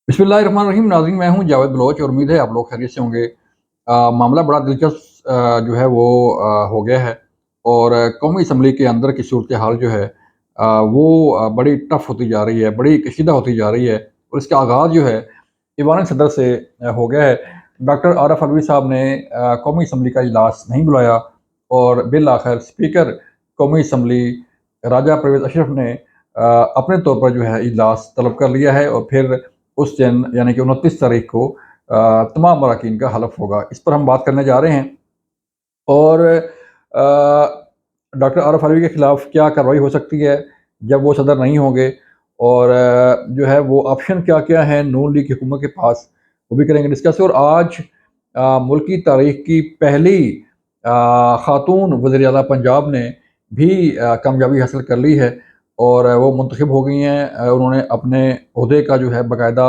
बिस्मिल्लाहिर्रहमानिर्रहीम। नाज़रीन, मैं हूँ जावेद बलोच और उम्मीद है आप लोग खैरियत से होंगे। मामला बड़ा दिलचस्प जो है वो हो गया है और कौमी असम्बली के अंदर की सूरत हाल जो है वो बड़ी टफ होती जा रही है, बड़ी कशीदा होती जा रही है और इसका आगाज़ जो है ईवान सदर से हो गया है। डॉक्टर आरफ अलवी साहब ने कौमी असम्बली का इजलास नहीं बुलाया और बिल आखिर स्पीकर कौमी असम्बली राजा परवेज़ अशरफ ने अपने तौर पर जो है इजलास तलब कर लिया है और फिर उस दिन यानी कि 29 तारीख को तमाम अरकान का हलफ होगा। इस पर हम बात करने जा रहे हैं और डॉक्टर आरफ अलवी के ख़िलाफ़ क्या कार्रवाई हो सकती है जब वो सदर नहीं होंगे और जो है वो ऑप्शन क्या-क्या हैं नून लीग हुकूमत के पास, वो भी करेंगे डिस्कस। और आज मुल्क की तारीख़ की पहली ख़ातून वज़ीर-ए-आला पंजाब ने भी कामयाबी हासिल कर ली है और वो मुंतखब हो गई हैं। उन्होंने अपने ओहदे का जो है बाकायदा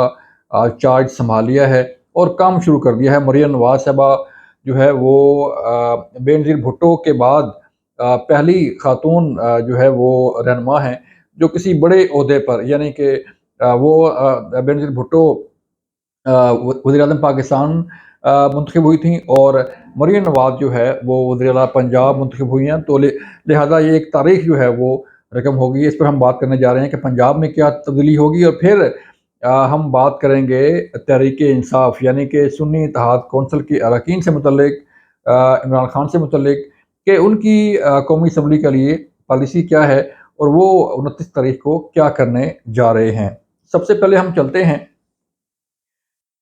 चार्ज संभाल लिया है और काम शुरू कर दिया है। मरियम नवाज़ साहिबा जो है वो बेनज़ीर भुट्टो के बाद पहली खातून जो है वो रहनुमा हैं जो किसी बड़े ओहदे पर यानी कि वो बेनज़ीर भुट्टो वज़ीर-ए-आज़म पाकिस्तान मुंतखब हुई थी और मरियम नवाज़ जो है वो वज़ीर-ए-आला पंजाब मुंतखब हुई हैं। तो लिहाजा ये एक तारीख़ जो है वो रकम होगी। इस पर हम बात करने जा रहे हैं कि पंजाब में क्या तब्दीली होगी और फिर हम बात करेंगे तहरीक-ए-इंसाफ़ यानी कि सुन्नी इत्तेहाद कौंसिल के अरकान से मुतल्लिक इमरान खान से मुतल्लिक कि उनकी कौमी असम्बली के लिए पॉलिसी क्या है और वो 29 तारीख को क्या करने जा रहे हैं। सबसे पहले हम चलते हैं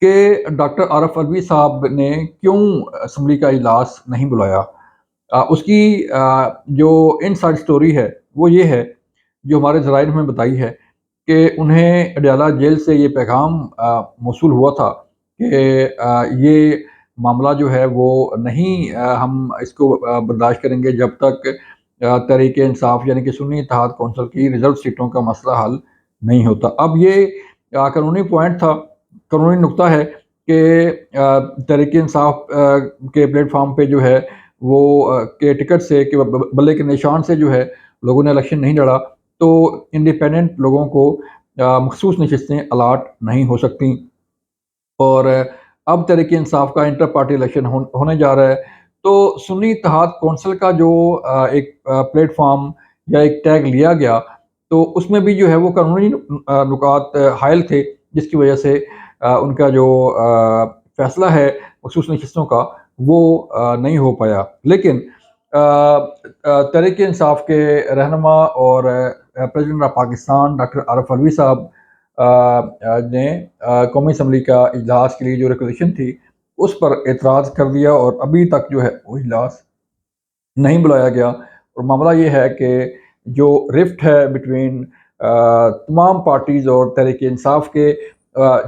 कि डॉक्टर आरफ अलवी साहब ने क्यों असम्बली का इजलास नहीं बुलाया। उसकी जो इनसाइड स्टोरी है वो ये है, जो हमारे ज़राए ने हमें बताई है कि उन्हें अडयाला जेल से ये पैगाम मौसूल हुआ था कि ये मामला जो है वो नहीं हम इसको बर्दाश्त करेंगे जब तक तहरीक-ए-इंसाफ़ यानी कि सुन्नी इत्तेहाद कौंसिल की रिज़र्व सीटों का मसला हल नहीं होता। अब ये कानूनी पॉइंट था, कानूनी नुक्ता है कि तहरीक-ए-इंसाफ़ के प्लेटफ़ॉर्म पे जो है वो के टिकट से कि बल्ले के निशान से जो है लोगों ने इलेक्शन नहीं लड़ा, तो इंडिपेंडेंट लोगों को मखसूस नशिस्तें अलाट नहीं हो सकती। और अब तहरीक-ए-इंसाफ़ का इंटर पार्टी इलेक्शन होने जा रहा है। तो सुन्नी इत्तेहाद कौंसिल का जो एक प्लेटफ़ॉर्म या एक टैग लिया गया, तो उसमें भी जो है वो कानूनी नुकात हायल थे, जिसकी वजह से उनका जो फ़ैसला है मखसूस नशिस्तों का, वो नहीं हो पाया। लेकिन तहरीक-ए-इंसाफ़ के रहनुमा और president of Pakistan doctor Arif Alvi साहब ने कौमी असम्बली का इजलास के लिए जो रिक्वेज़िशन थी, उस पर एतराज़ कर दिया और अभी तक जो है वो इजलास नहीं बुलाया गया। और मामला ये है कि जो रिफ्ट है बिटवीन तमाम पार्टीज़ और तहरीक-ए-इंसाफ़ के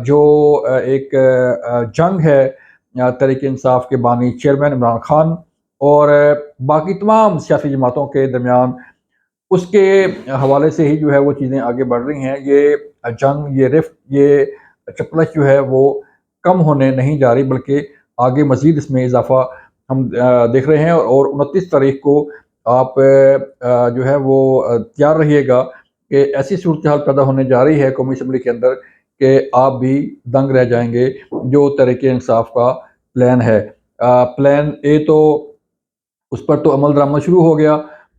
जो एक जंग है तहरीक-ए-इंसाफ़ के बानी चेयरमैन इमरान खान और बाकी तमाम सियासी जमातों के दरमियान, उसके हवाले से ही जो है वो चीज़ें आगे बढ़ रही हैं। ये जंग, ये रिफ्ट, ये चपलश जो है वो कम होने नहीं जा रही, बल्कि आगे मज़ीद इसमें इज़ाफ़ा हम देख रहे हैं। और 29 तारीख को आप जो है वो तैयार रहिएगा कि ऐसी सूरत हाल पैदा होने जा रही है कौमी असम्बली के अंदर कि आप भी दंग रह जाएँगे। जो तहरीक-ए-इंसाफ़ का प्लान है, प्लान ए तो उस पर तो अमल दरामद शुरू हो गया,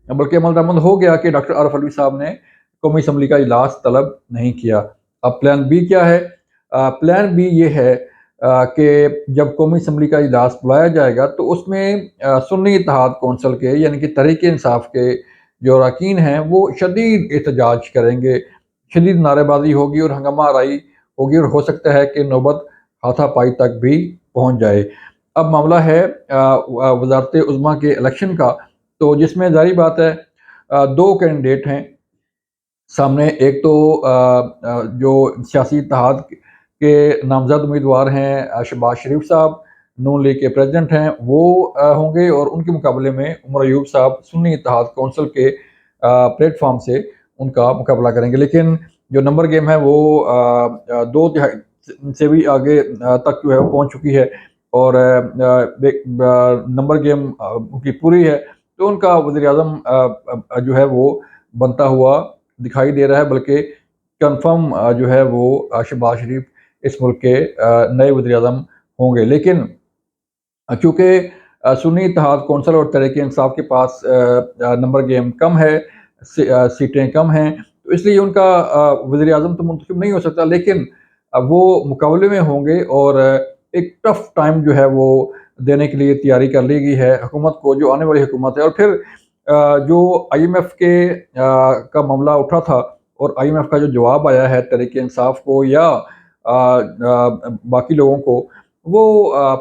बल्कि अमल दरामद हो गया कि डॉक्टर आरफ अलवी साहब ने कौमी असम्बली का इजलास तलब नहीं किया। अब प्लान बी क्या है? प्लान बी ये है कि जब कौमी असम्बली का इजलास बुलाया जाएगा तो उसमें सुन्नी इत्तेहाद कौंसिल के यानी कि तहरीक-ए-इंसाफ़ के जो अरकान हैं वो शदीद एहतजाज करेंगे, शदीद नारेबाज़ी होगी और हंगामा आराई होगी और हो सकता है कि नौबत हाथापाई तक भी पहुँच जाए। अब मामला है वज़ारत-ए-उज़्मा के इलेक्शन का, तो जिसमें ज़ाहिर बात है 2 कैंडिडेट हैं सामने। एक तो जो सियासी इत्तेहाद के नामज़द उम्मीदवार हैं शहबाज शरीफ साहब, नून लीग के प्रेसिडेंट हैं, वो होंगे और उनके मुकाबले में उमर अयूब साहब सुन्नी इत्तेहाद कौंसिल के प्लेटफ़ॉर्म से उनका मुकाबला करेंगे। लेकिन जो नंबर गेम है वो 2 तिहाई से भी आगे तक जो है वो पहुँच चुकी है और नंबर गेम उनकी पूरी है, तो उनका वज़ीर-ए-आज़म जो है वो बनता हुआ दिखाई दे रहा है, बल्कि कन्फर्म जो है वो शहबाज शरीफ اس ملک کے نئے وزیر اعظم ہوں گے۔ لیکن چونکہ سنی اتحاد کونسل اور تحریک انصاف کے پاس نمبر گیم کم ہے، سیٹیں کم ہیں، تو اس لیے ان کا وزیر اعظم تو منتخب نہیں ہو سکتا، لیکن وہ مقابلے میں ہوں گے اور ایک ٹف ٹائم جو ہے وہ دینے کے لیے تیاری کر لی گئی ہے حکومت کو، جو آنے والی حکومت ہے۔ اور پھر جو آئی ایم ایف کے کا معاملہ اٹھا تھا اور آئی ایم ایف کا جو جواب آیا ہے تحریک انصاف کو یا باقی لوگوں کو، وہ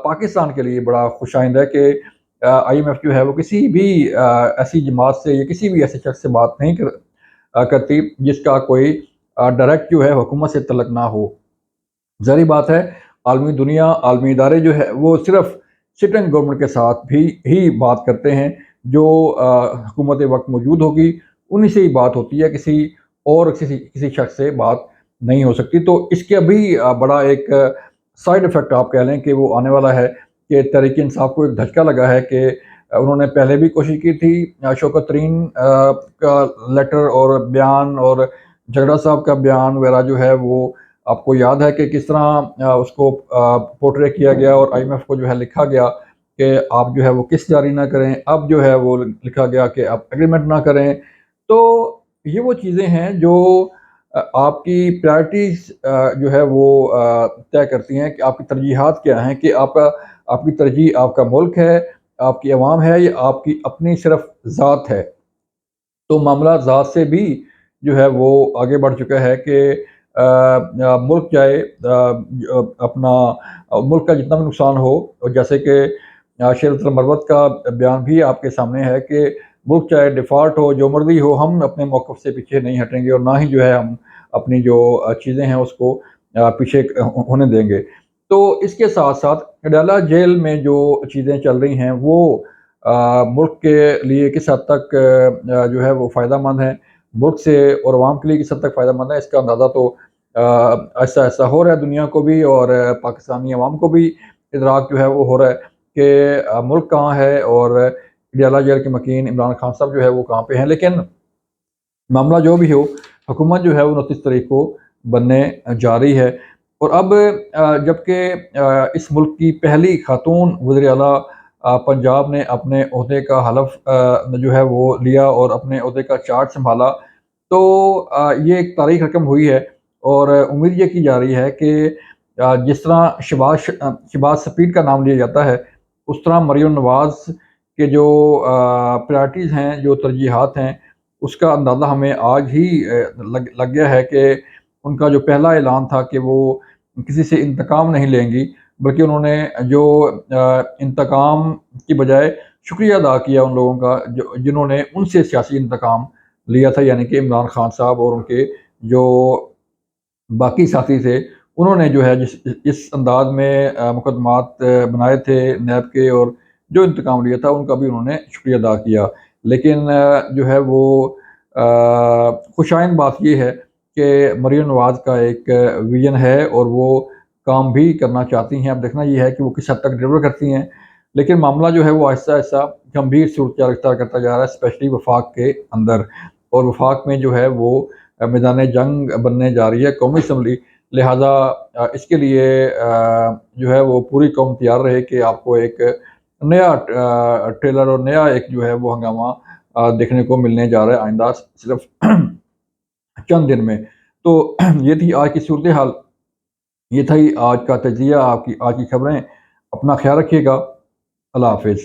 پاکستان کے لیے بڑا خوش آئند ہے کہ آئی ایم ایف جو ہے وہ کسی بھی ایسی جماعت سے یا کسی بھی ایسے شخص سے بات نہیں کرتی جس کا کوئی ڈائریکٹ جو ہے حکومت سے تعلق نہ ہو۔ ظاہری بات ہے، عالمی دنیا، عالمی ادارے جو ہے وہ صرف سٹنگ گورنمنٹ کے ساتھ بھی ہی بات کرتے ہیں، جو حکومت وقت موجود ہوگی انہی سے ہی بات ہوتی ہے، کسی شخص سے بات نہیں ہو سکتی۔ تو اس کے ابھی بڑا ایک سائیڈ ایفیکٹ آپ کہہ لیں کہ وہ آنے والا ہے کہ تحریک انصاف کو ایک دھچکا لگا ہے کہ انہوں نے پہلے بھی کوشش کی تھی شوکت ترین کا لیٹر اور بیان اور جھگڑا صاحب کا بیان وغیرہ جو ہے وہ آپ کو یاد ہے کہ کس طرح اس کو پورٹرے کیا گیا اور آئی ایم ایف کو جو ہے لکھا گیا کہ آپ جو ہے وہ قسط جاری نہ کریں، اب جو ہے وہ لکھا گیا کہ آپ ایگریمنٹ نہ کریں۔ تو یہ وہ چیزیں ہیں جو آپ کی پرائرٹیز جو ہے وہ طے کرتی ہیں کہ آپ کی ترجیحات کیا ہیں، کہ آپ کی ترجیح آپ کا ملک ہے، آپ کی عوام ہے، یا آپ کی اپنی صرف ذات ہے۔ تو معاملہ ذات سے بھی جو ہے وہ آگے بڑھ چکا ہے کہ ملک چاہے اپنا ملک کا جتنا بھی نقصان ہو، جیسے کہ شیرت المروت کا بیان بھی آپ کے سامنے ہے کہ ملک چاہے ڈیفالٹ ہو، جو مرضی ہو، ہم اپنے موقف سے پیچھے نہیں ہٹیں گے اور نہ ہی جو ہے ہم اپنی جو چیزیں ہیں اس کو پیچھے ہونے دیں گے۔ تو اس کے ساتھ ساتھ اڈیالہ جیل میں جو چیزیں چل رہی ہیں وہ ملک کے لیے کس حد تک جو ہے وہ فائدہ مند ہے، ملک سے اور عوام کے لیے کس حد تک فائدہ مند ہے، اس کا اندازہ تو ایسا ایسا ہو رہا ہے دنیا کو بھی اور پاکستانی عوام کو بھی ادراک جو ہے وہ ہو رہا ہے کہ ملک کہاں ہے اور اڈیالہ جیل کے مکین عمران خان صاحب جو ہے وہ کہاں پہ ہیں۔ لیکن معاملہ جو بھی ہو، حکومت جو ہے وہ 29 تاریخ کو بننے جا رہی ہے، اور اب جبکہ اس ملک کی پہلی خاتون وزیر اعلیٰ پنجاب نے اپنے عہدے کا حلف جو ہے وہ لیا اور اپنے عہدے کا چارج سنبھالا، تو یہ ایک تاریخ رقم ہوئی ہے، اور امید یہ کی جا رہی ہے کہ جس طرح شہباز سپید کا نام لیا جاتا ہے، اس طرح مریم نواز کے جو پرائرٹیز ہیں، جو ترجیحات ہیں، اس کا اندازہ ہمیں آج ہی لگ گیا ہے کہ ان کا جو پہلا اعلان تھا کہ وہ کسی سے انتقام نہیں لیں گی، بلکہ انہوں نے جو انتقام کی بجائے شکریہ ادا کیا ان لوگوں کا جنہوں نے ان سے سیاسی انتقام لیا تھا، یعنی کہ عمران خان صاحب اور ان کے جو باقی ساتھی تھے، انہوں نے جو ہے جس انداز میں مقدمات بنائے تھے نیب کے اور جو انتقام لیا تھا، ان کا بھی انہوں نے شکریہ ادا کیا۔ لیکن جو ہے وہ خوشائند بات یہ ہے کہ مریم نواز کا ایک ویژن ہے اور وہ کام بھی کرنا چاہتی ہیں، اب دیکھنا یہ ہے کہ وہ کس حد تک ڈیلیور کرتی ہیں۔ لیکن معاملہ جو ہے وہ آہستہ آہستہ گمبھیر صورتحال اختیار کرتا جا رہا ہے، اسپیشلی وفاق کے اندر، اور وفاق میں جو ہے وہ میدان جنگ بننے جا رہی ہے قومی اسمبلی، لہٰذا اس کے لیے جو ہے وہ پوری قوم تیار رہے کہ آپ کو ایک نیا ٹریلر اور نیا ایک جو ہے وہ ہنگامہ دیکھنے کو ملنے جا رہا ہے آئندہ صرف چند دن میں۔ تو یہ تھی آج کی صورتحال، یہ تھا آج کا تجزیہ، آج کی خبریں۔ اپنا خیال رکھیے گا، اللہ حافظ۔